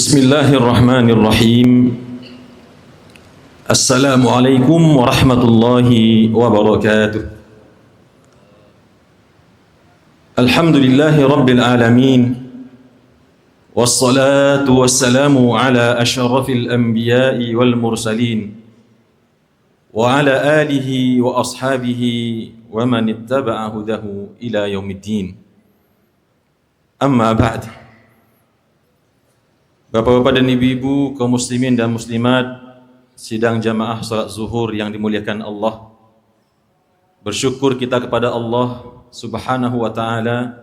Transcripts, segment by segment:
Bismillahirrahmanirrahim. Assalamualaikum warahmatullahi wabarakatuh. Alhamdulillahi rabbil alamin. Wassalatu wassalamu ala asyrafil anbiya'i wal mursalin wa ala alihi wa ashabihi wa man ittaba'a hudahu ila yaumiddin. Amma ba'd. Bapak-bapak dan ibu-ibu, kaum muslimin dan muslimat, sidang jamaah salat zuhur yang dimuliakan Allah. Bersyukur kita kepada Allah Subhanahu wa taala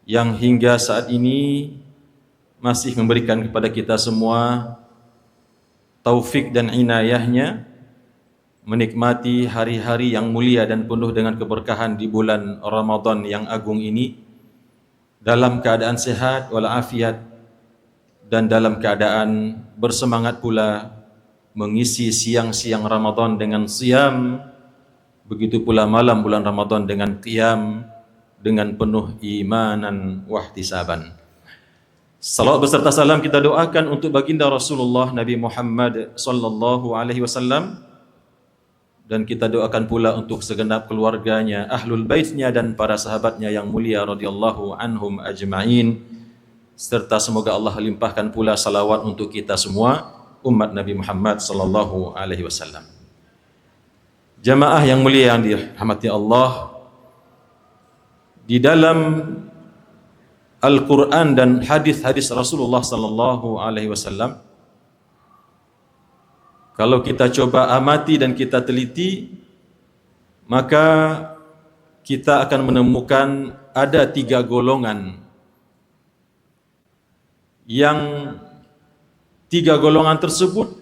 yang hingga saat ini masih memberikan kepada kita semua taufik dan inayahnya menikmati hari-hari yang mulia dan penuh dengan keberkahan di bulan Ramadan yang agung ini dalam keadaan sehat walafiat dan dalam keadaan bersemangat pula mengisi siang-siang Ramadan dengan siam, begitu pula malam bulan Ramadan dengan qiyam dengan penuh imanan wahtisaban. Salawat beserta salam kita doakan untuk baginda Rasulullah Nabi Muhammad sallallahu alaihi wasallam, dan kita doakan pula untuk segenap keluarganya, ahlul baitnya dan para sahabatnya yang mulia radhiyallahu anhum ajma'in. Serta semoga Allah limpahkan pula salawat untuk kita semua umat Nabi Muhammad sallallahu alaihi wasallam. Jamaah yang mulia yang dirahmati Allah, di dalam Al-Quran dan hadis-hadis Rasulullah sallallahu alaihi wasallam, kalau kita coba amati dan kita teliti, maka kita akan menemukan ada 3 golongan. Yang 3 golongan tersebut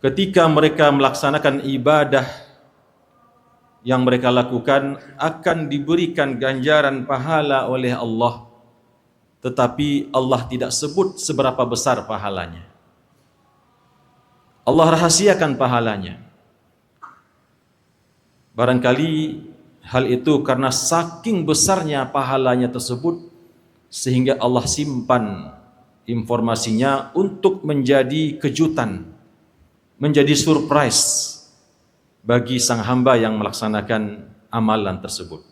ketika mereka melaksanakan ibadah yang mereka lakukan akan diberikan ganjaran pahala oleh Allah, tetapi Allah tidak sebut seberapa besar pahalanya. Allah rahasiakan pahalanya. Barangkali hal itu karena saking besarnya pahalanya tersebut sehingga Allah simpan informasinya untuk menjadi kejutan, menjadi surprise bagi sang hamba yang melaksanakan amalan tersebut.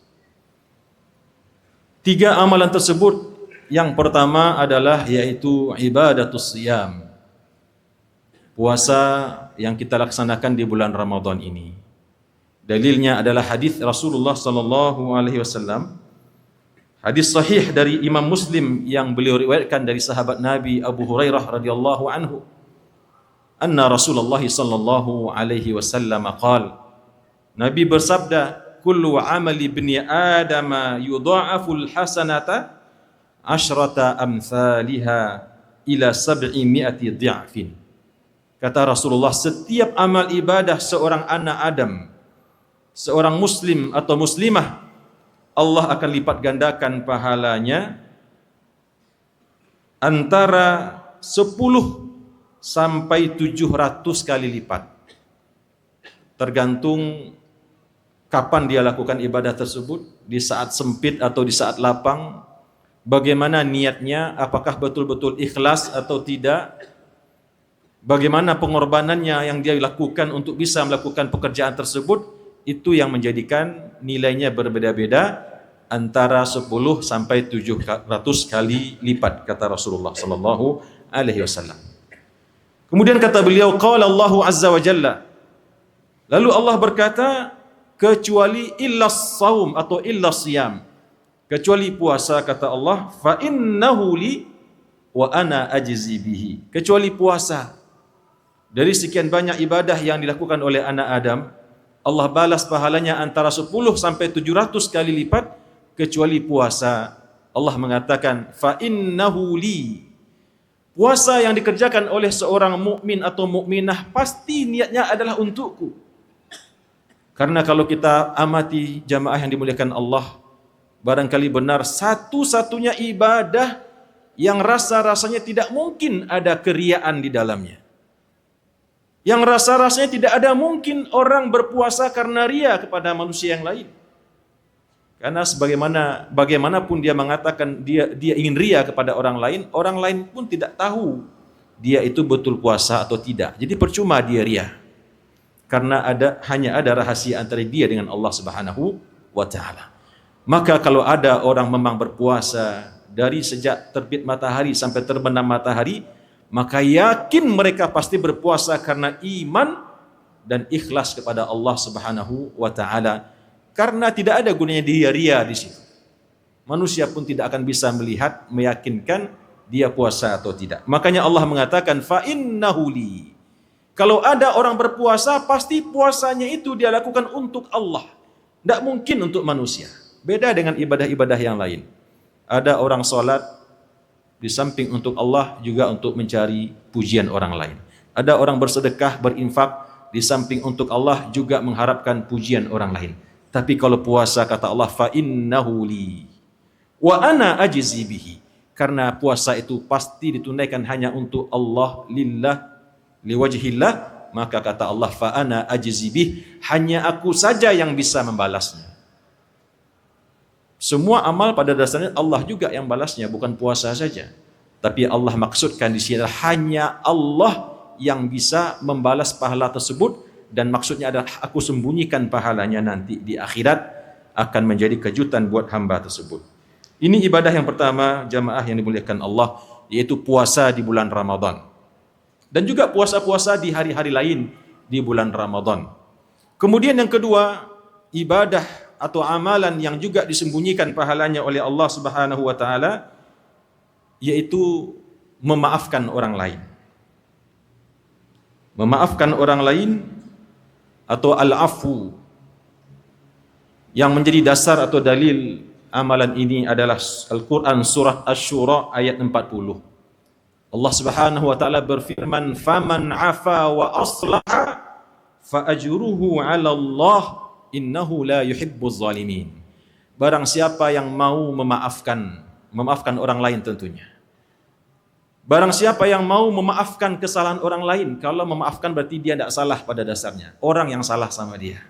3 amalan tersebut, yang pertama adalah yaitu ibadatus siyam, puasa yang kita laksanakan di bulan Ramadan ini. Dalilnya adalah hadis Rasulullah sallallahu alaihi wasallam, hadis sahih dari Imam Muslim yang beliau riwayatkan dari sahabat Nabi Abu Hurairah radhiyallahu anhu, anna Rasulullah sallallahu alaihi wasallam qala, Nabi bersabda, kullu amali ibni Adam yudha'aful hasanata asyrata amsalha ila 700 dhi'fin. Kata Rasulullah, setiap amal ibadah seorang anak Adam, seorang muslim atau muslimah, Allah akan lipat gandakan pahalanya antara 10 sampai 700 kali lipat. Tergantung kapan dia lakukan ibadah tersebut, di saat sempit atau di saat lapang, bagaimana niatnya, apakah betul-betul ikhlas atau tidak, bagaimana pengorbanannya yang dia lakukan untuk bisa melakukan pekerjaan tersebut. Itu yang menjadikan nilainya berbeda-beda antara 10 sampai 700 kali lipat, kata Rasulullah sallallahu alaihi wasallam. Kemudian kata beliau, qala Allahu azza wa jalla, lalu Allah berkata, kecuali illas saum atau illas siyam, kecuali puasa, kata Allah, fa innahu li wa ana ajzi bihi, kecuali puasa. Dari sekian banyak ibadah yang dilakukan oleh anak Adam, Allah balas pahalanya antara 10 sampai 700 kali lipat, kecuali puasa. Allah mengatakan, fa innahu li, puasa yang dikerjakan oleh seorang mukmin atau mukminah pasti niatnya adalah untukku. Karena kalau kita amati jamaah yang dimuliakan Allah, barangkali benar satu-satunya ibadah yang rasa-rasanya tidak mungkin ada keriaan di dalamnya, yang rasa-rasanya tidak ada mungkin orang berpuasa karena ria kepada manusia yang lain. Karena bagaimanapun dia mengatakan dia ingin ria kepada orang lain pun tidak tahu dia itu betul puasa atau tidak. Jadi percuma dia ria. Karena hanya ada rahasia antara dia dengan Allah Subhanahu wa taala. Maka kalau ada orang memang berpuasa dari sejak terbit matahari sampai terbenam matahari, maka yakin mereka pasti berpuasa karena iman dan ikhlas kepada Allah Subhanahu wa taala. Karena tidak ada gunanya dia ria di situ. Manusia pun tidak akan bisa melihat, meyakinkan dia puasa atau tidak. Makanya Allah mengatakan fa innahu li. Kalau ada orang berpuasa, pasti puasanya itu dia lakukan untuk Allah. Tidak mungkin untuk manusia. Beda dengan ibadah-ibadah yang lain. Ada orang sholat di samping untuk Allah juga untuk mencari pujian orang lain. Ada orang bersedekah, berinfak di samping untuk Allah juga mengharapkan pujian orang lain. Tapi kalau puasa kata Allah fa innahu li wa ana ajzi bihi. Karena puasa itu pasti ditunaikan hanya untuk Allah, lillah, liwajhillah, maka kata Allah fa ana ajzi bihi, hanya aku saja yang bisa membalasnya. Semua amal pada dasarnya Allah juga yang balasnya, bukan puasa saja. Tapi Allah maksudkan di sini hanya Allah yang bisa membalas pahala tersebut, dan maksudnya adalah aku sembunyikan pahalanya nanti di akhirat akan menjadi kejutan buat hamba tersebut. Ini ibadah yang pertama jamaah yang dimuliakan Allah, yaitu puasa di bulan Ramadan. Dan juga puasa-puasa di hari-hari lain di bulan Ramadan. Kemudian yang kedua, ibadah atau amalan yang juga disembunyikan pahalanya oleh Allah Subhanahu wa taala, yaitu memaafkan orang lain. Memaafkan orang lain atau al-afu, yang menjadi dasar atau dalil amalan ini adalah Al-Quran surah Asy-Syura ayat 40. Allah Subhanahu wa taala berfirman, "Faman 'afa wa aslaha fa ajruhu 'ala Allah, innahu la yuhibbuz zalimin." Barang siapa yang mau memaafkan orang lain tentunya. Barang siapa yang mau memaafkan kesalahan orang lain, kalau memaafkan berarti dia tidak salah pada dasarnya. Orang yang salah sama dia.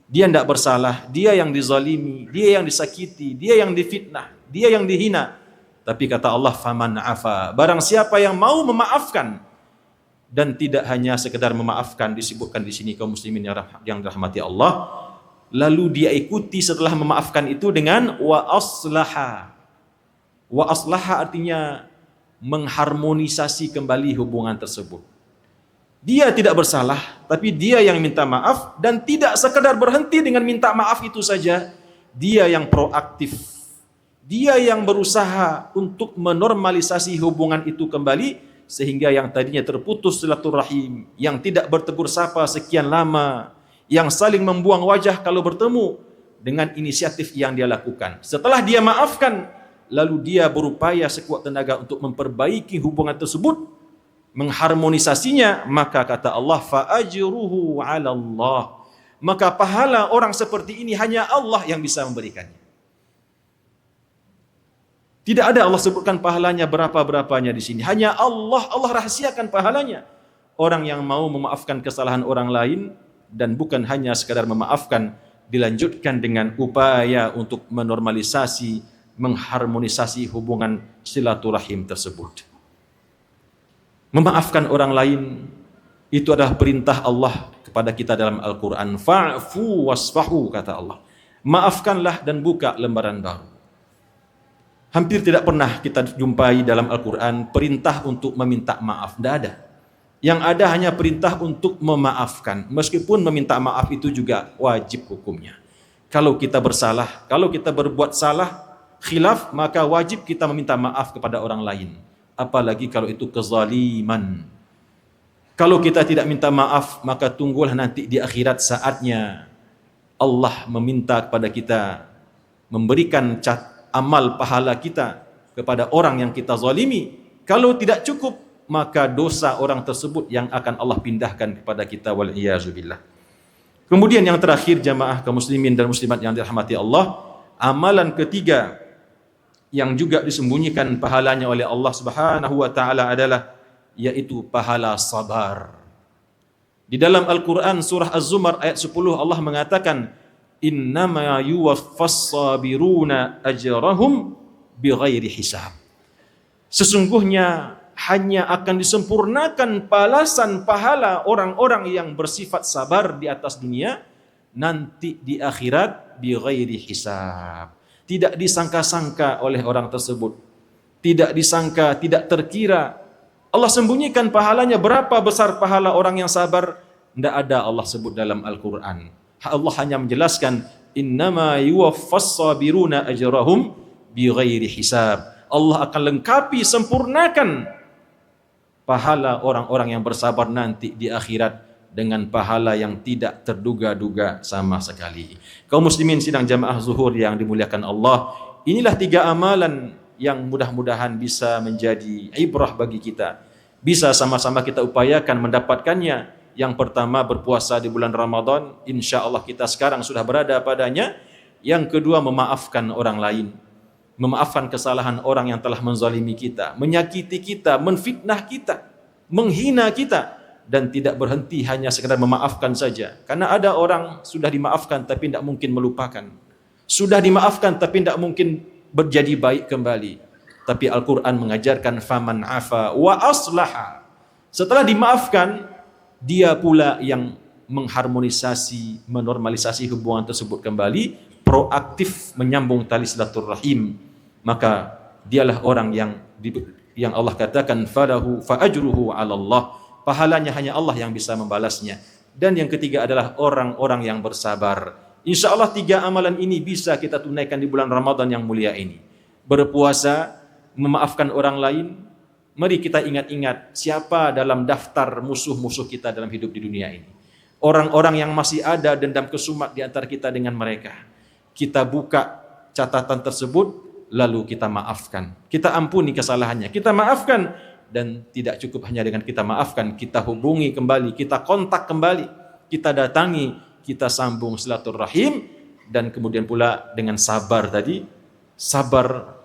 Dia tidak bersalah, dia yang dizalimi, dia yang disakiti, dia yang difitnah, dia yang dihina. Tapi kata Allah, faman afa, barang siapa yang mau memaafkan, dan tidak hanya sekedar memaafkan, disebutkan di sini kaum muslimin yang dirahmati Allah, lalu dia ikuti setelah memaafkan itu dengan wa aslaha. Wa aslaha artinya mengharmonisasi kembali hubungan tersebut. Dia tidak bersalah, tapi dia yang minta maaf, dan tidak sekadar berhenti dengan minta maaf itu saja. Dia yang proaktif. Dia yang berusaha untuk menormalisasi hubungan itu kembali, sehingga yang tadinya terputus silaturahim, yang tidak bertegur sapa sekian lama, yang saling membuang wajah kalau bertemu, dengan inisiatif yang dia lakukan. Setelah dia maafkan, lalu dia berupaya sekuat tenaga untuk memperbaiki hubungan tersebut, mengharmonisasinya, maka kata Allah fa ajruhu 'ala Allah, maka pahala orang seperti ini hanya Allah yang bisa memberikannya. Tidak ada Allah sebutkan pahalanya berapa-berapanya di sini, hanya Allah rahasiakan pahalanya. Orang yang mau memaafkan kesalahan orang lain, dan bukan hanya sekadar memaafkan, dilanjutkan dengan upaya untuk menormalisasi, mengharmonisasi hubungan silaturahim tersebut. Memaafkan orang lain itu adalah perintah Allah kepada kita dalam Al-Quran. Fa'fu wasfahu, kata Allah. Maafkanlah dan buka lembaran baru. Hampir tidak pernah kita jumpai dalam Al-Quran perintah untuk meminta maaf. Tidak ada. Yang ada hanya perintah untuk memaafkan. Meskipun meminta maaf itu juga wajib hukumnya. Kalau kita bersalah, kalau kita berbuat salah, khilaf, maka wajib kita meminta maaf kepada orang lain. Apalagi kalau itu kezaliman. Kalau kita tidak minta maaf, maka tunggulah nanti di akhirat saatnya Allah meminta kepada kita, memberikan amal pahala kita kepada orang yang kita zalimi. Kalau tidak cukup, maka dosa orang tersebut yang akan Allah pindahkan kepada kita, wal iyazubillah. Kemudian yang terakhir jamaah kaum muslimin dan muslimat yang dirahmati Allah, amalan ketiga yang juga disembunyikan pahalanya oleh Allah Subhanahu wa taala adalah yaitu pahala sabar. Di dalam Al-Quran surah Az-Zumar ayat 10 Allah mengatakan, innama yuwaffas sabiruna ajrahum bighairi hisab. Sesungguhnya hanya akan disempurnakan balasan pahala orang-orang yang bersifat sabar di atas dunia nanti di akhirat bighairi hisab. Tidak disangka-sangka oleh orang tersebut. Tidak disangka, tidak terkira. Allah sembunyikan pahalanya. Berapa besar pahala orang yang sabar? Tidak ada Allah sebut dalam Al-Quran. Allah hanya menjelaskan innama yuwaffas sabiruna ajrahum bighairi hisab. Allah akan lengkapi, sempurnakan pahala orang-orang yang bersabar nanti di akhirat dengan pahala yang tidak terduga-duga sama sekali. Kaum muslimin sidang jamaah zuhur yang dimuliakan Allah, inilah 3 amalan yang mudah-mudahan bisa menjadi ibrah bagi kita. Bisa sama-sama kita upayakan mendapatkannya. Yang pertama, berpuasa di bulan Ramadan, insya Allah kita sekarang sudah berada padanya. Yang kedua, memaafkan orang lain. Memaafkan kesalahan orang yang telah menzalimi kita, menyakiti kita, menfitnah kita, menghina kita, dan tidak berhenti hanya sekadar memaafkan saja. Karena ada orang sudah dimaafkan tapi tidak mungkin melupakan. Sudah dimaafkan tapi tidak mungkin berjadi baik kembali. Tapi Al-Quran mengajarkan faman afa wa aslaha. Setelah dimaafkan, dia pula yang mengharmonisasi, menormalisasi hubungan tersebut kembali, proaktif menyambung tali silaturahim, maka dialah orang yang Allah katakan falahu fa ajruhu 'ala Allah, pahalanya hanya Allah yang bisa membalasnya. Dan yang ketiga adalah orang-orang yang bersabar. Insyaallah 3 amalan ini bisa kita tunaikan di bulan Ramadan yang mulia ini. Berpuasa, memaafkan orang lain. Mari kita ingat-ingat siapa dalam daftar musuh-musuh kita dalam hidup di dunia ini. Orang-orang yang masih ada dendam kesumat di antara kita dengan mereka. Kita buka catatan tersebut, lalu kita maafkan. Kita ampuni kesalahannya, kita maafkan. Dan tidak cukup hanya dengan kita maafkan, kita hubungi kembali, kita kontak kembali, kita datangi, kita sambung silaturahim. Dan kemudian pula dengan sabar tadi, sabar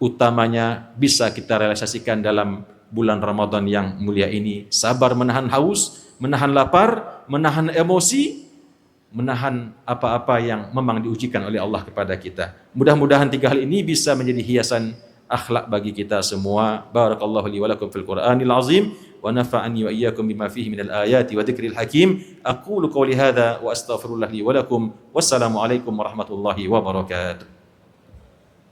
utamanya bisa kita realisasikan dalam bulan Ramadan yang mulia ini. Sabar menahan haus, menahan lapar, menahan emosi, menahan apa-apa yang memang diujikan oleh Allah kepada kita. Mudah-mudahan 3 hal ini bisa menjadi hiasan akhlak bagi kita semua. Barakallahu li wa lakum fil Qur'anil azim wa nafa'ani wa iyyakum bima fihi minal ayati wa dzikril hakim. Aqulu qawli hadza wa astaghfirullah li wa lakum. Wassalamu alaikum warahmatullahi wabarakatuh.